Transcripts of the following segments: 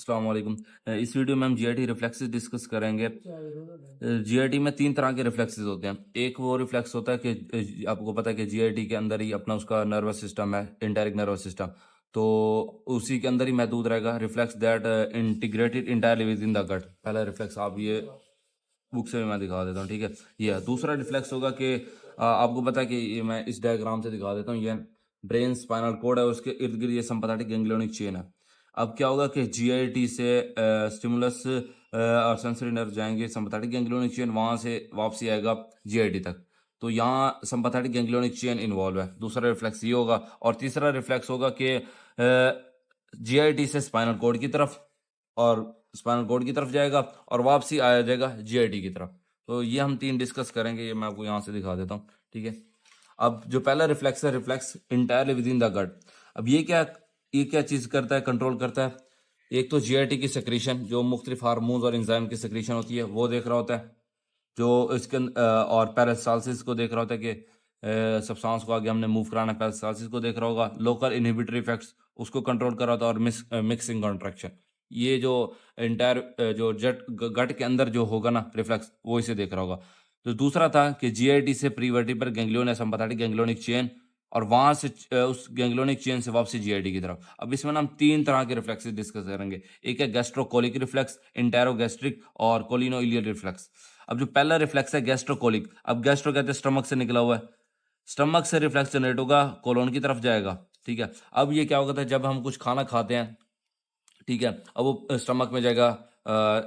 अस्सलाम वालेकुम। इस वीडियो में हम जीआईटी रिफ्लेक्सेस डिस्कस करेंगे। जीआईटी में तीन तरह के रिफ्लेक्सेस होते हैं। एक वो रिफ्लेक्स होता है कि आपको पता है कि जीआईटी के अंदर ही अपना उसका नर्वस सिस्टम है, इंटायरिक नर्वस सिस्टम, तो उसी के अंदर ही महदूद रहेगा। Reflex that integrated entirely within the gut. पहला रिफ्लेक्स आप ये बुक से भी मैं दिखा देता हूँ, ठीक है। ये दूसरा रिफ्लेक्स होगा कि आपको पता है कि ये मैं इस डायग्राम से दिखा देता हूँ। ये ब्रेन स्पाइनल कोड है, उसके इर्द गिर्द ये सिम्पैथेटिक गैंग्लियोनिक चेन है। अब क्या होगा कि जीआईटी से स्टिमुलस और सेंसरी नर्व जाएंगे सिम्पैथेटिक गैंग्लियोनिक चेन, वहां से वापसी आएगा जीआईटी तक। तो यहाँ सिम्पैथेटिक गैंग्लियोनिक चेन इन्वॉल्व है। दूसरा रिफ्लेक्स ये होगा। और तीसरा रिफ्लेक्स होगा कि जीआईटी से स्पाइनल कोड की तरफ, और स्पाइनल कोड की तरफ जाएगा और वापसी आ जाएगा जीआईटी की तरफ। तो ये हम तीन डिस्कस करेंगे। ये मैं आपको यहाँ से दिखा देता हूँ, ठीक है। अब जो पहला रिफ्लेक्स है, reflex entirely within the gut. अब ये क्या चीज करता है, कंट्रोल करता है। एक तो जीआईटी की सेक्रीशन, जो मुख्तलिफ हार्मोन्स और एंजाइम की सेक्रीशन होती है, वो देख रहा होता है। जो इसके और पैरासाल्सिस को देख रहा होता है कि सब्सटेंस को आगे हमने मूव कराना है। पैरासाल्सिस को देख रहा होगा। लोकल इनहिबिटरी इफेक्ट्स उसको कंट्रोल कर रहा था। और मिक्सिंग कॉन्ट्रैक्शन, ये जो इंटायर जो गट के अंदर जो होगा ना रिफ्लेक्स, वो इसे देख रहा होगा। तो दूसरा था कि जीआईटी से प्रीवर्टिब्रल गैंग्लियन या सिम्पैथेटिक गैंग्लियोनिक चेन, और वहां से उस गैंग्लियोनिक चेन से वापसी जीआईटी की तरफ। अब इसमें ना हम तीन तरह के रिफ्लेक्सेस डिस्कस करेंगे। एक है गैस्ट्रोकोलिक रिफ्लेक्स, इंटेरोगैस्ट्रिक और कोलिनोइलियल रिफ्लेक्स। अब जो पहला रिफ्लेक्स है गैस्ट्रोकोलिक, अब गैस्ट्रो कहते हैं स्टमक से निकला हुआ है। स्टमक से रिफ्लेक्स जनरेट होगा, कोलोन की तरफ जाएगा, ठीक है। अब ये क्या होगा था, जब हम कुछ खाना खाते हैं, ठीक है, अब वो स्टमक में जाएगा,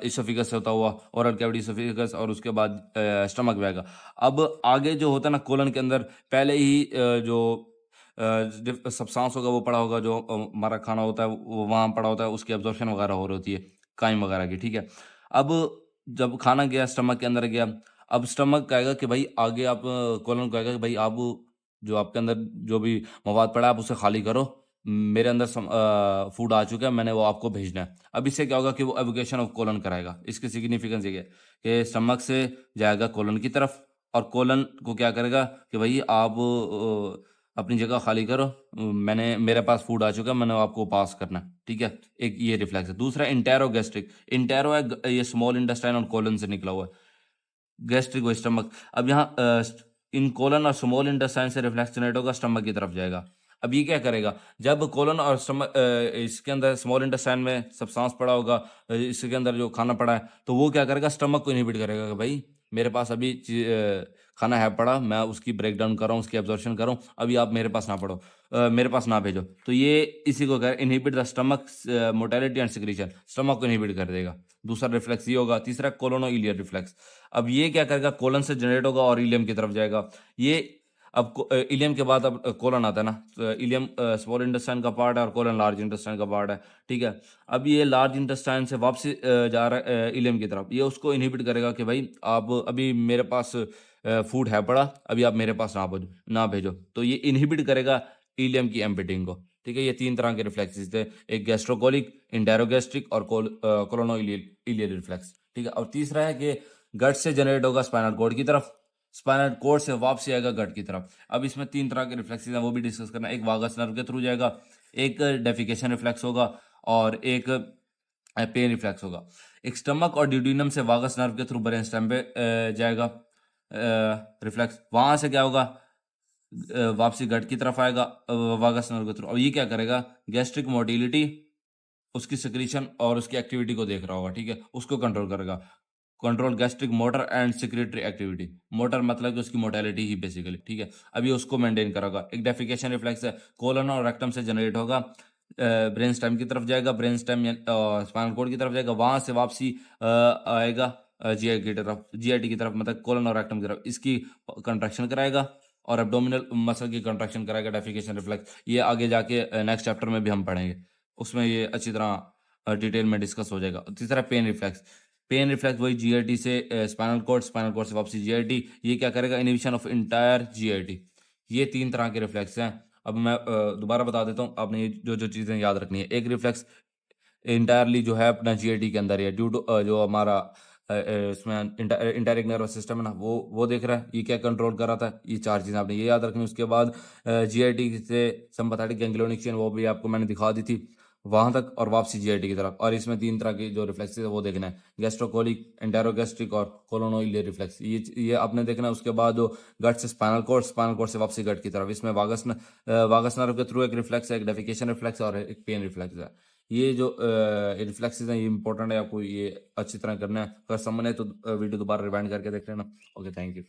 इसोफिगस से होता हुआ ओरल कैविटी इसोफिगस, और उसके बाद स्टमक में आएगा। अब आगे जो होता है ना कोलन के अंदर, पहले ही जो सब्सटेंस होगा वो पड़ा होगा, जो हमारा खाना होता है वो वहाँ पड़ा होता है, उसकी एब्जॉर्प्शन वगैरह हो रही होती है, काइम वगैरह की, ठीक है। अब जब खाना गया स्टमक के अंदर गया, अब स्टमक कहेगा कि भाई आगे आप, कोलन कहेगा कि भाई आप जो आपके अंदर जो भी मवाद पड़ा है आप उसे खाली करो, मेरे अंदर फूड आ चुका है, मैंने वो आपको भेजना है। अब इससे क्या होगा कि वो एवोकेशन ऑफ कोलन कराएगा। इसकी सिग्निफिकेंस ये है कि स्टमक से जाएगा कोलन की तरफ, और कोलन को क्या करेगा कि भाई आप अपनी जगह खाली करो, मेरे पास फूड आ चुका है, मैंने आपको पास करना है, ठीक है। एक ये रिफ्लेक्स है। दूसरा इंटेरोगैस्ट्रिक, इंटेरो है ये स्मॉल इंटेस्टाइन और कोलन से निकला हुआ है, गैस्ट्रिक वो स्टमक। अब यहाँ इन कोलन और स्मॉल इंटेस्टाइन से रिफ्लेक्स जनरेट होगा, स्टमक की तरफ जाएगा। अब ये क्या करेगा, जब कोलन और स्टमक इसके अंदर स्मॉल इंटेस्टाइन में सब्सटेंस पड़ा होगा, इसके अंदर जो खाना पड़ा है, तो वो क्या करेगा, स्टमक को इनहिबिट करेगा कि भाई मेरे पास अभी खाना है पड़ा, मैं उसकी ब्रेक डाउन कर रहा हूँ, उसकी एब्जॉर्प्शन कर रहा हूँ, अभी आप मेरे पास ना पड़ो, मेरे पास ना भेजो। तो ये इसी को कह inhibit the stomach mortality and secretion, stomach को इनहिबिट कर देगा। दूसरा रिफ्लेक्स ये होगा। तीसरा कोलोनोइलियर रिफ्लेक्स। अब ये क्या करेगा, कोलन से जनरेट होगा और इलियम की तरफ जाएगा। ये अब इलियम के बाद अब कोलन आता है ना, तो इलियम स्मॉल इंटेस्टाइन का पार्ट है और कोलन लार्ज इंटेस्टाइन का पार्ट है, ठीक है। अब ये लार्ज इंटेस्टाइन से वापसी जा रहा है इलियम की तरफ। ये उसको इनहिबिट करेगा कि भाई आप अभी मेरे पास फूड है पड़ा, अभी आप मेरे पास ना भेजो। तो ये इनहिबिट करेगा इलियम की एम्पिटिंग को, ठीक है। ये तीन तरह के रिफ्लेक्सेस थे, एक गैस्ट्रोकोलिक, इंटेरोगैस्ट्रिक और कोलोनोइलियल रिफ्लेक्स, ठीक है। और तीसरा है कि गट से जनरेट होगा स्पाइनल कॉर्ड की तरफ, स्पाइनल कॉर्ड से वापसी आएगा गट की तरफ। अब इसमें तीन तरह के रिफ्लेक्सेस हैं, वो भी डिस्कस करना है। एक वागस नर्व के थ्रू जाएगा, एक डेफिकेशन रिफ्लेक्स होगा, और एक पेन रिफ्लेक्स होगा। एक स्टमक और ड्यूडेनम से वागस नर्व के थ्रू ब्रेन स्टेम पे जाएगा रिफ्लेक्स। वहां से क्या होगा, वापसी गट की तरफ आएगा वागस नर्व के थ्रू। और ये क्या करेगा, गैस्ट्रिक मोटिलिटी, उसकी सिक्रीशन और उसकी एक्टिविटी को देख रहा होगा, ठीक है, उसको कंट्रोल करेगा। Control gastric motor and secretory activity. Motor मतलब कि उसकी मोटेलिटी ही बेसिकली, ठीक है। अभी उसको मेंटेन करेगा। एक डेफिकेशन रिफ्लेक्स है, कोलन और रेक्टम से जनरेट होगा, ब्रेन स्टेम की तरफ जाएगा, ब्रेन स्टेम स्पाइनल कॉर्ड की तरफ जाएगा, वहां से वापसी आएगा जीआईटी की तरफ, मतलब कोलन और रेक्टम की तरफ। इसकी कंट्रैक्शन कराएगा और एब्डोमिनल मसल की कंट्रैक्शन कराएगा डेफिकेशन रिफ्लेक्स। ये आगे जाके नेक्स्ट चैप्टर में भी हम पढ़ेंगे, उसमें ये अच्छी तरह डिटेल में डिस्कस हो जाएगा। तीसरा पेन रिफ्लेक्स। पेन रिफ्लेक्स वही जीआईटी से स्पाइनल कॉर्ड, स्पाइनल कॉर्ड से वापसी जीआईटी। ये क्या करेगा, इनहिबिशन ऑफ इंटायर जीआईटी। ये तीन तरह के रिफ्लेक्स हैं। अब मैं दोबारा बता देता हूँ, आपने ये जो जो चीज़ें याद रखनी है। एक रिफ्लेक्स इंटायरली जो है अपना जीआईटी के अंदर है, ड्यू टू जो हमारा इसमें इंटायरिक नर्वस सिस्टम है ना, वो देख रहा है, ये क्या कंट्रोल कर रहा था। ये चार चीज़ें आपने ये याद रखनी। उसके बाद जीआईटी से सिम्पैथेटिक गैंग्लियोनिक चेन, वो भी आपको मैंने दिखा दी थी। वहां तक और वापसी जीआईटी की तरफ। और इसमें 3 तरह की जो रिफ्लेक्सेस है वो देखना है, गैस्ट्रोकोलिक, एंटेरोगैस्ट्रिक और कोलोनोइलियर रिफ्लेक्स। ये आपने देखना है। उसके बाद जो गट से स्पाइनल कोर्ड से वापसी गट की तरफ, इसमें वागस नर्व के थ्रू एक रिफ्लेक्स है, एक डेफिकेशन रिफ्लेक्स और एक पेन रिफ्लेक्स है। ये जो रिफ्लेक्सेस हैं ये इंपॉर्टेंट है, आपको ये अच्छी तरह करना है। अगर समझ है तो वीडियो दोबारा रिवाइंड करके देख लेना। Okay, thank you.